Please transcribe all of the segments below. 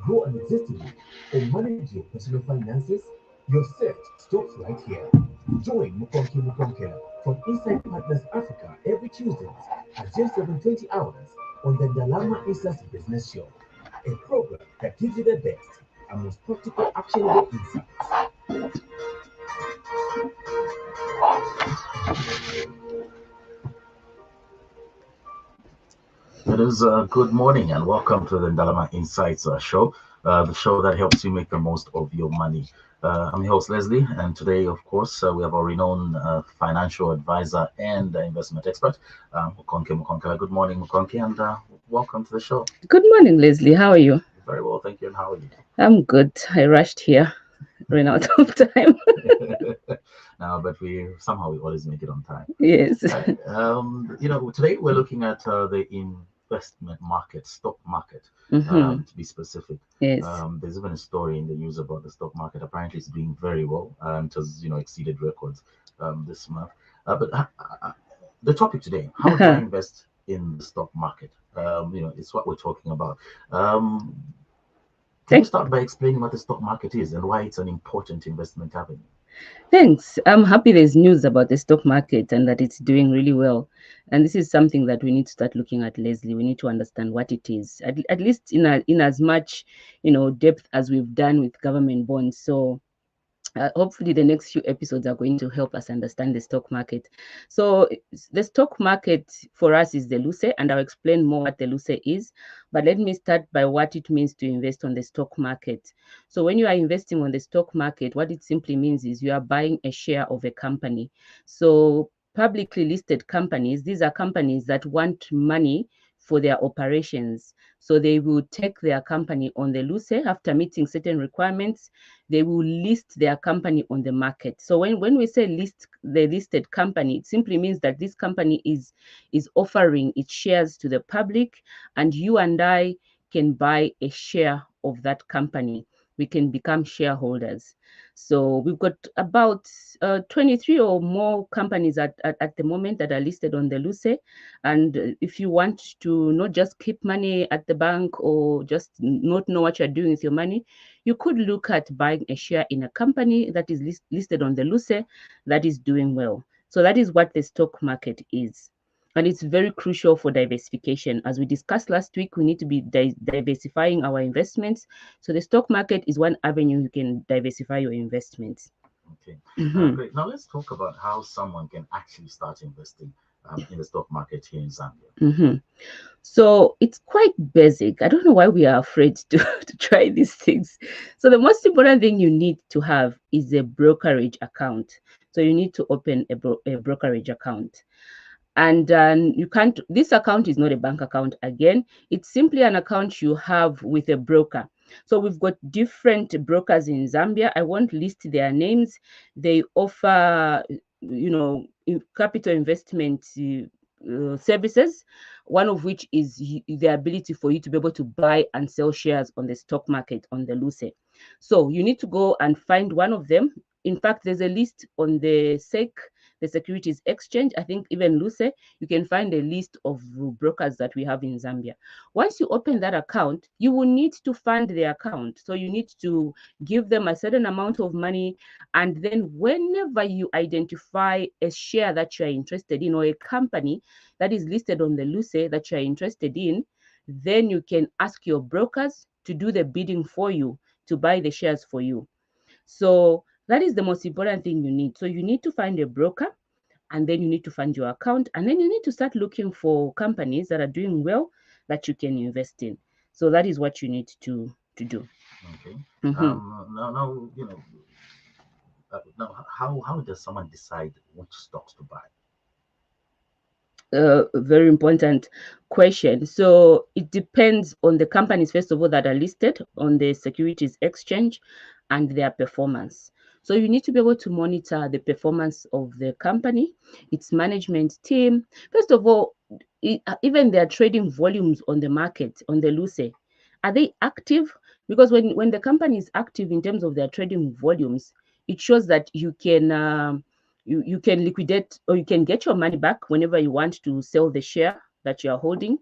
grow unexistently, or manage your personal finances? Your search stops right here. Join Mukonki Mukonkela from Inside Partners Africa every Tuesdays at 07:20 hours on the Dalama Insights Business Show, a program that gives you the best and most practical, actionable insights. It is good morning and welcome to the Ndalama Insights show, the show that helps you make the most of your money. I'm your host, Leslie, and today, of course, we have our renowned financial advisor and investment expert, Mukonke Mukonkela. Good morning, Mukonke, and welcome to the show. Good morning, Leslie. How are you? Very well, thank you. And how are you? I'm good. I rushed here, ran out of time. Now, but we always make it on time. Yes. Today we're looking at the investment market, stock market, to be specific. Yes. There's even a story in the news about the stock market. Apparently, it's doing very well. It has, exceeded records this month. But the topic today: how do I invest in the stock market? It's what we're talking about. Can you start by explaining what the stock market is and why it's an important investment avenue? Thanks. I'm happy there's news about the stock market and that it's doing really well. And this is something that we need to start looking at, Leslie. We need to understand what it is, at least in as much, depth as we've done with government bonds. So hopefully the next few episodes are going to help us understand the stock market. So the stock market for us is the LUCE, and I'll explain more what the LUCE is. But let me start by what it means to invest on the stock market. So when you are investing on the stock market, what it simply means is you are buying a share of a company. So publicly listed companies, these are companies that want money for their operations. So they will take their company on the LUCE after meeting certain requirements. They will list their company on the market. So when we say list the listed company, it simply means that this company is offering its shares to the public, and you and I can buy a share of that company. We can become shareholders. So we've got about 23 or more companies at the moment that are listed on the LUCE. And if you want to not just keep money at the bank or just not know what you're doing with your money, you could look at buying a share in a company that is listed on the LUCE that is doing well. So that is what the stock market is. And it's very crucial for diversification. As we discussed last week, we need to be diversifying our investments. So the stock market is one avenue you can diversify your investments. Okay, great. Now let's talk about how someone can actually start investing in the stock market here in Zambia. So it's quite basic. I don't know why we are afraid to try these things. So the most important thing you need to have is a brokerage account. So you need to open a brokerage account. And you can't, this account is not a bank account again. It's simply an account you have with a broker. So we've got different brokers in Zambia. I won't list their names. They offer, capital investment services, one of which is the ability for you to be able to buy and sell shares on the stock market on the LUCE. So you need to go and find one of them. In fact, there's a list on the SEC, the Securities Exchange. I think even LUCE, you can find a list of brokers that we have in Zambia. Once you open that account, you will need to fund the account. So you need to give them a certain amount of money. And then whenever you identify a share that you are interested in, or a company that is listed on the LUCE that you are interested in, then you can ask your brokers to do the bidding for you, to buy the shares for you. So that is the most important thing you need. So you need to find a broker, and then you need to fund your account, and then you need to start looking for companies that are doing well that you can invest in. So that is what you need to do. Okay. Mm-hmm. Now, how does someone decide which stocks to buy? Very important question. So it depends on the companies, first of all, that are listed on the Securities Exchange and their performance. So you need to be able to monitor the performance of the company, its management team. First of all, even their trading volumes on the market, on the LUCE, are they active? Because when the company is active in terms of their trading volumes, it shows that you can you can liquidate, or you can get your money back whenever you want to sell the share that you are holding.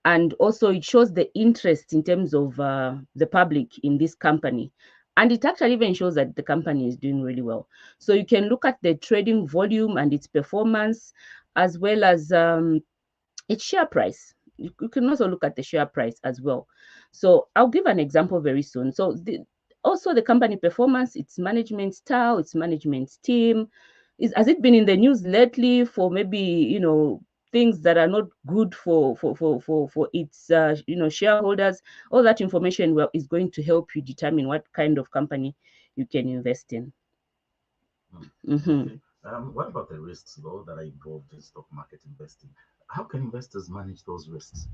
And also it shows the interest in terms of the public in this company. And it actually even shows that the company is doing really well. So you can look at the trading volume and its performance, as well as its share price. You can also look at the share price as well. So I'll give an example very soon. So also the company performance, its management style, its management team. Has it been in the news lately for maybe, things that are not good for its shareholders? All that information is going to help you determine what kind of company you can invest in. Okay. What about the risks, though, that are involved in stock market investing? How can investors manage those risks?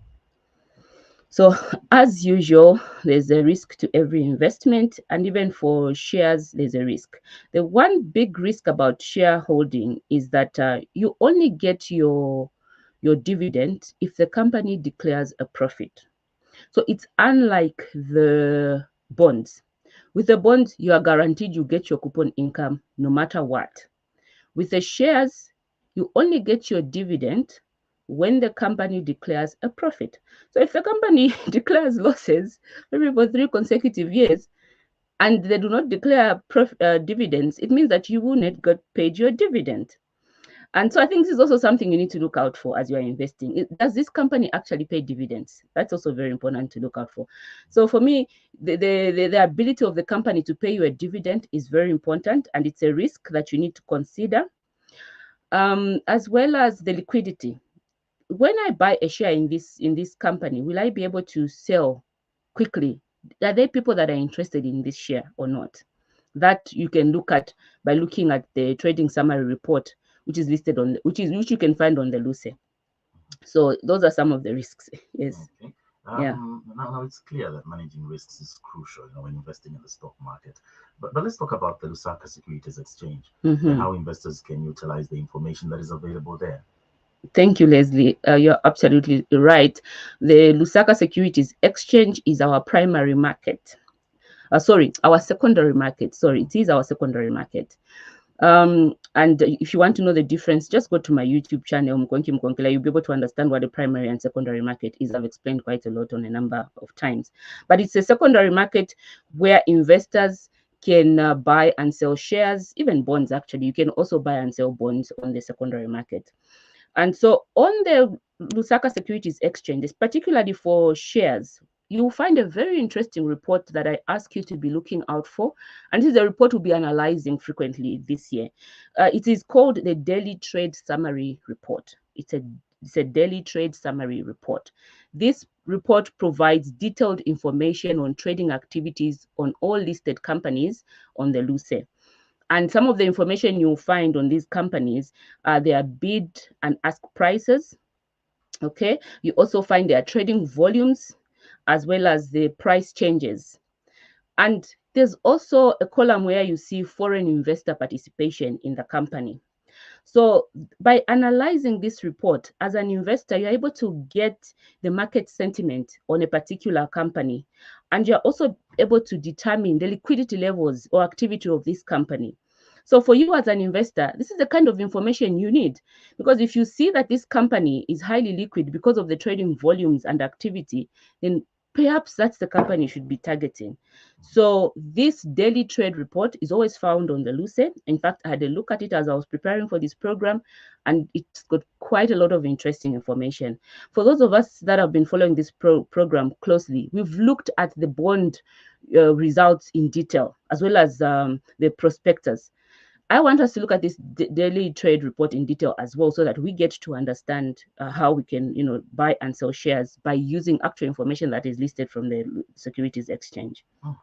So, as usual, there's a risk to every investment, and even for shares, there's a risk. The one big risk about shareholding is that you only get your dividend if the company declares a profit. So it's unlike the bonds. With the bonds, you are guaranteed you get your coupon income no matter what. With the shares, you only get your dividend when the company declares a profit. So if the company declares losses maybe for 3 consecutive years and they do not declare dividends, it means that you will not get paid your dividend. And so I think this is also something you need to look out for as you are investing. Does this company actually pay dividends? That's also very important to look out for. So for me, the ability of the company to pay you a dividend is very important, and it's a risk that you need to consider, as well as the liquidity. When I buy a share in this company, will I be able to sell quickly? Are there people that are interested in this share or not? That you can look at by looking at the trading summary report, which is listed on which you can find on the Luce. So those are some of the risks. Yes. Okay. Yeah. Now it's clear that managing risks is crucial, when investing in the stock market. But let's talk about the Lusaka Securities Exchange and how investors can utilize the information that is available there. Thank you, Leslie. You're absolutely right. The Lusaka Securities Exchange is our primary market. Our secondary market. Sorry, it is our secondary market. And if you want to know the difference, just go to my YouTube channel, Mkonki Mkonkela. You'll be able to understand what the primary and secondary market is. I've explained quite a lot on a number of times. But it's a secondary market where investors can buy and sell shares, even bonds, actually. You can also buy and sell bonds on the secondary market. And so on the Lusaka Securities Exchange, particularly for shares, you'll find a very interesting report that I ask you to be looking out for. And this is a report we'll be analyzing frequently this year. It is called the Daily Trade Summary Report. It's a daily trade summary report. This report provides detailed information on trading activities on all listed companies on the Luce. And some of the information you'll find on these companies are their bid and ask prices. Okay. You also find their trading volumes as well as the price changes. And there's also a column where you see foreign investor participation in the company. So by analyzing this report as an investor, you're able to get the market sentiment on a particular company. And you're also able to determine the liquidity levels or activity of this company. So for you as an investor, this is the kind of information you need, because if you see that this company is highly liquid because of the trading volumes and activity, then perhaps that's the company you should be targeting. So this daily trade report is always found on the Luce. In fact, I had a look at it as I was preparing for this program, and it's got quite a lot of interesting information. For those of us that have been following this program closely, we've looked at the bond results in detail, as well as the prospectus. I want us to look at this daily trade report in detail as well, so that we get to understand how we can, buy and sell shares by using actual information that is listed from the Securities Exchange. Oh,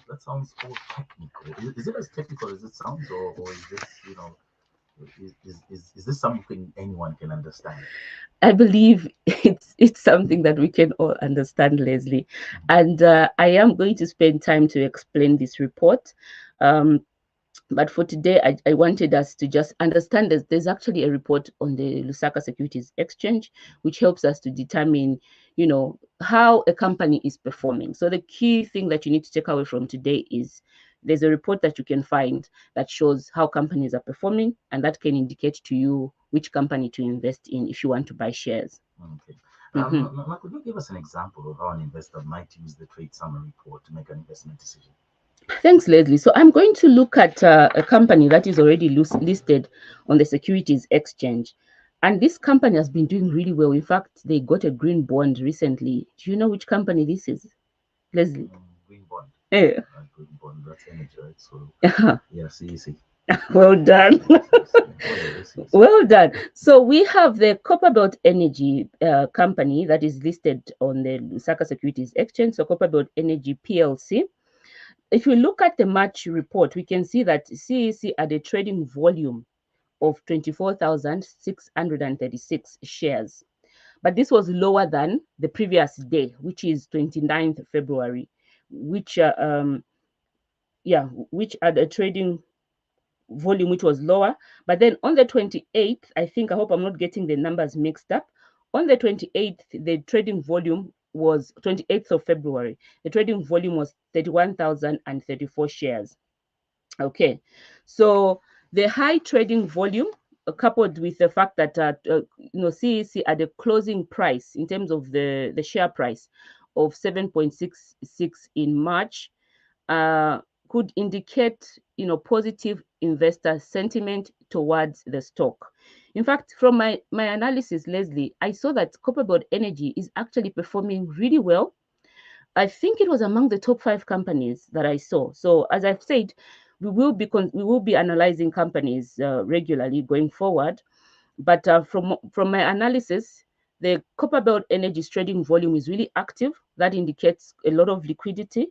that sounds all technical. Is it as technical as it sounds, or is this, is this something anyone can understand? I believe it's something that we can all understand, Leslie. And I am going to spend time to explain this report. But for today, I wanted us to just understand that there's actually a report on the Lusaka Securities Exchange, which helps us to determine, how a company is performing. So the key thing that you need to take away from today is there's a report that you can find that shows how companies are performing, and that can indicate to you which company to invest in if you want to buy shares. Okay. Now, could you give us an example of how an investor might use the trade summary report to make an investment decision? Thanks, Leslie. So I'm going to look at a company that is already listed on the Securities Exchange. And this company has been doing really well. In fact, they got a green bond recently. Do you know which company this is, Leslie? Green bond. Yeah. Green bond, that's energy, right? So, yeah, see. Well done. Well done. So we have the Copperbelt Energy company that is listed on the Lusaka Securities Exchange. So Copperbelt Energy PLC. If you look at the March report, we can see that CEC had a trading volume of 24,636 shares. But this was lower than the previous day, which is 29th February, which had a trading volume which was lower. But then on the 28th, I hope I'm not getting the numbers mixed up. On the 28th, the trading volume was 28th of February. The trading volume was 31,034 shares. Okay, so the high trading volume, coupled with the fact that CEC at a closing price in terms of the share price of 7.66 in March, could indicate positive investor sentiment towards the stock. In fact, from my analysis, Leslie, I saw that Copperbelt Energy is actually performing really well. I think it was among the top 5 companies that I saw. So as I've said, we will be analyzing companies regularly going forward. But from my analysis, the Copperbelt Energy's trading volume is really active. That indicates a lot of liquidity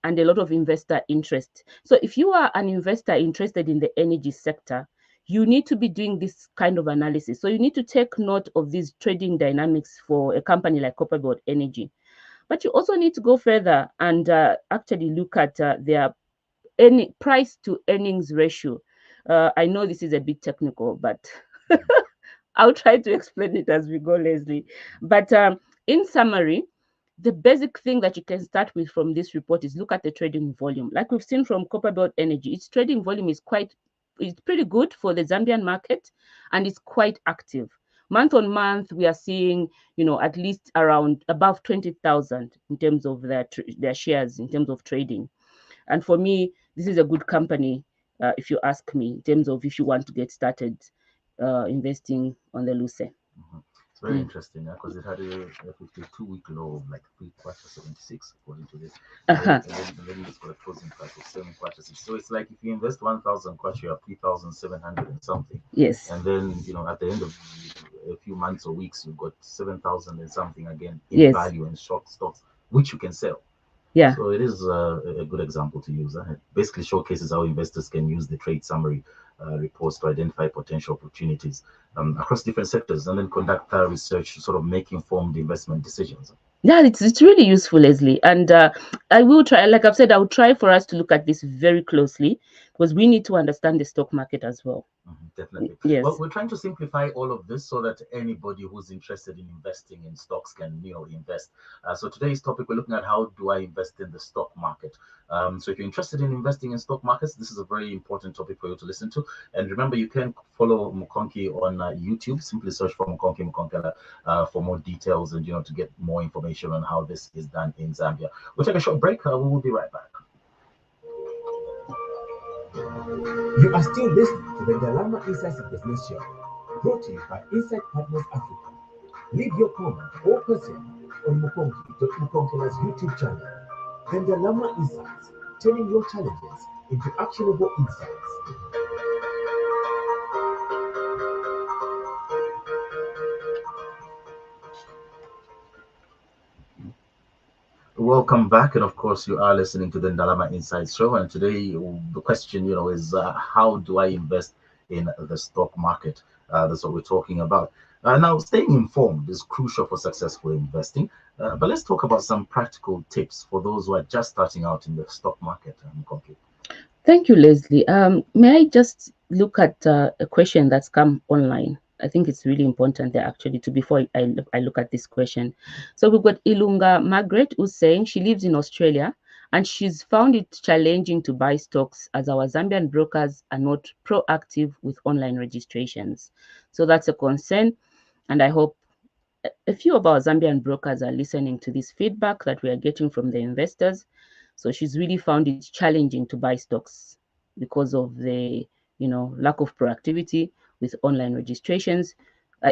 and a lot of investor interest. So if you are an investor interested in the energy sector, you need to be doing this kind of analysis. So you need to take note of these trading dynamics for a company like Copperbelt Energy. But you also need to go further and actually look at their price to earnings ratio. I know this is a bit technical, but I'll try to explain it as we go, Leslie. But in summary, the basic thing that you can start with from this report is look at the trading volume. Like we've seen from Copperbelt Energy, its trading volume is pretty good for the Zambian market, and it's quite active. Month on month, we are seeing, at least around above 20,000 in terms of their shares, in terms of trading. And for me, this is a good company, if you ask me, in terms of if you want to get started investing on the Luce. It's very interesting because it had a 52-week low of like 3.76 according to this. And then it's got a closing price of 7.6. So it's like if you invest 1,000 kwacha, you have 3,700 and something. Yes. And then at the end of a few months or weeks, you've got 7,000 and something again in value and short stocks, which you can sell. Yeah. So it is a good example to use. It basically showcases how investors can use the trade summary reports to identify potential opportunities across different sectors and then conduct research to sort of make informed investment decisions. Yeah, it's really useful, Leslie. And I will try, like I've said, I will try for us to look at this very closely because we need to understand the stock market as well. Definitely. Yes. Well, we're trying to simplify all of this so that anybody who's interested in investing in stocks can, invest. So today's topic, we're looking at how do I invest in the stock market. So if you're interested in investing in stock markets, this is a very important topic for you to listen to. And remember, you can follow Mukonki on YouTube. Simply search for Mukonki Mukonkela for more details and, to get more information on how this is done in Zambia. We'll take a short break. We will be right back. You are still listening to the Dalama Insights Business Show, brought to you by Insight Partners Africa. Leave your comment or question on Mukonkela's YouTube channel. The Dalama Insights, turning your challenges into actionable insights. Welcome back, and of course, you are listening to the Ndalama Insights Show. And today, the question, is how do I invest in the stock market? That's what we're talking about. Now, staying informed is crucial for successful investing. But let's talk about some practical tips for those who are just starting out in the stock market. Thank you, Leslie. May I just look at a question that's come online? I think it's really important there actually before I look at this question. So we've got Ilunga Margaret who's saying she lives in Australia and she's found it challenging to buy stocks as our Zambian brokers are not proactive with online registrations. So that's a concern, and I hope a few of our Zambian brokers are listening to this feedback that we are getting from the investors. So she's really found it challenging to buy stocks because of the lack of proactivity with online registrations.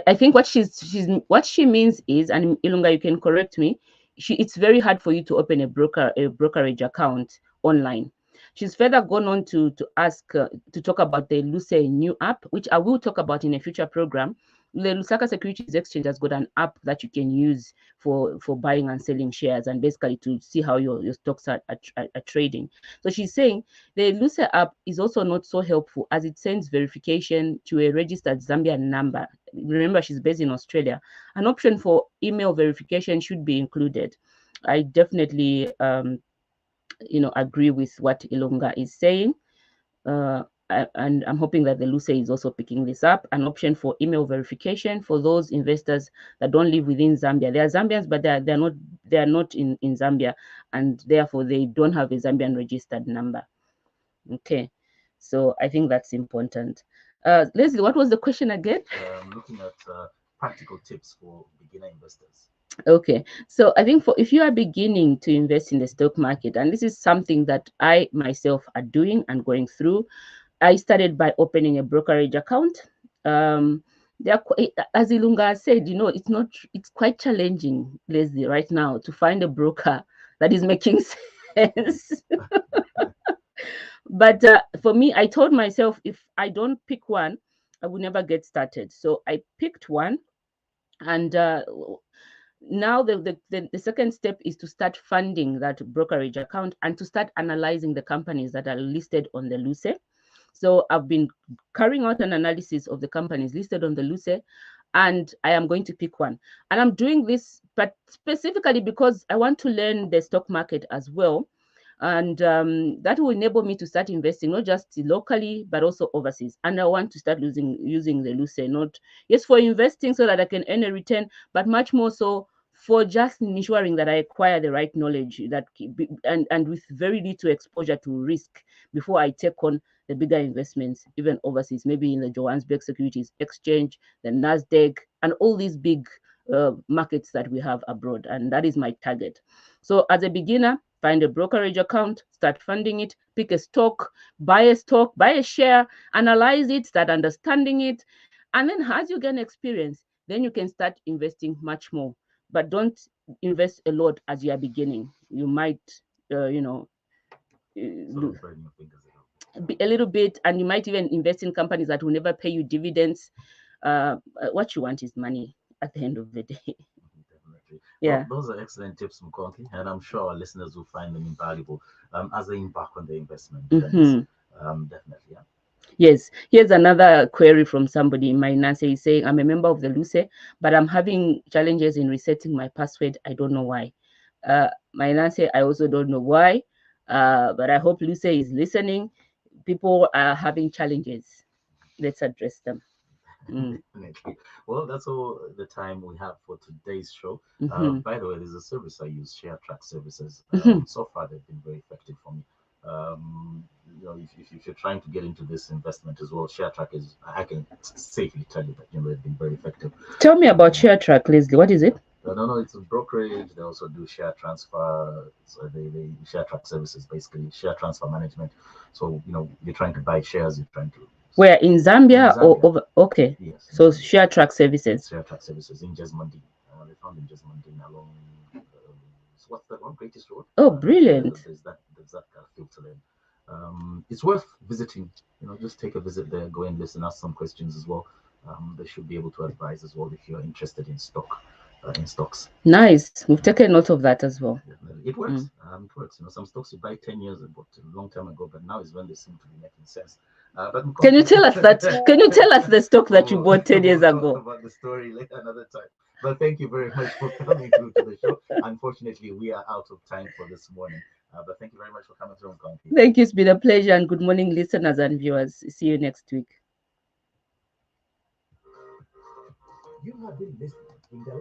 I think what she means is, and Ilunga, you can correct me, it's very hard for you to open a brokerage account online. She's further gone on to ask to talk about the Luce new app, which I will talk about in a future program. The Lusaka Securities Exchange has got an app that you can use for buying and selling shares, and basically to see how your stocks are trading. So she's saying the Luce app is also not so helpful as it sends verification to a registered Zambian number. Remember, she's based in Australia. An option for email verification should be included. I definitely agree with what Ilunga is saying. And I'm hoping that the Luce is also picking this up. An option for email verification for those investors that don't live within Zambia. They are Zambians, but they are not in Zambia, and therefore they don't have a Zambian registered number. Okay, so I think that's important. Leslie, what was the question again? Looking at practical tips for beginner investors. Okay, so I think if you are beginning to invest in the stock market, and this is something that I myself are doing and going through, I started by opening a brokerage account. As Ilunga said, it's quite challenging, Leslie, right now to find a broker that is making sense. But for me, I told myself if I don't pick one, I will never get started. So I picked one, and now the second step is to start funding that brokerage account and to start analyzing the companies that are listed on the Luce. So I've been carrying out an analysis of the companies listed on the Luce, and I am going to pick one. And I'm doing this, but specifically because I want to learn the stock market as well. And that will enable me to start investing not just locally but also overseas. And I want to start using the Luce, not just for investing so that I can earn a return, but much more so for just ensuring that I acquire the right knowledge and with very little exposure to risk before I take on the bigger investments, even overseas, maybe in the Johannesburg Securities Exchange, the Nasdaq, and all these big markets that we have abroad. And that is my target. So as a beginner, find a brokerage account, start funding it, pick a stock, buy a share, analyze it, start understanding it. And then as you gain experience, then you can start investing much more. But don't invest a lot as you are beginning. You might, Sort of burn your fingers a little bit, and you might even invest in companies that will never pay you dividends. What you want is money at the end of the day. Definitely. Yeah. Well, those are excellent tips, Mkonki, and I'm sure our listeners will find them invaluable as they embark on their investment journeys. Definitely, yeah. Yes. Here's another query from somebody. My Nancy is saying, I'm a member of the Luce, but I'm having challenges in resetting my password. I don't know why. My Nancy, I also don't know why, but I hope Luce is listening. People are having challenges. Let's address them. Definitely. Well, that's all the time we have for today's show. By the way, there's a service I use, Share Track Services. So far, they've been very effective for me. If you're trying to get into this investment as well, Share Track is, I can safely tell you that they've been very effective. Tell me about Share Track, Leslie. What is it? No, it's a brokerage. They also do share transfer. So they share track services, basically share transfer management. So you're trying to buy shares. You're trying to. Where in Zambia, or over? Okay. Yes. So Share Track Services. Share Track Services in Jesmondin. They found in Jesmondin along. What's that one? Greatest Road. Oh, brilliant! There's that filter there. It's worth visiting. Just take a visit there. Go and listen, ask some questions as well. They should be able to advise as well if you're interested in stocks. Nice. We've taken note of that as well. It works. It works. Some stocks you buy 10 years ago, a long time ago, but now is when they seem to be making sense. Can you tell us that? Can you tell us the stock that you bought 10 years ago? We'll talk about the story later another time. But thank you very much for coming through to the show. Unfortunately, we are out of time for this morning. But thank you very much for coming through. Thank you. It's been a pleasure, and good morning, listeners and viewers. See you next week. You have been listening in the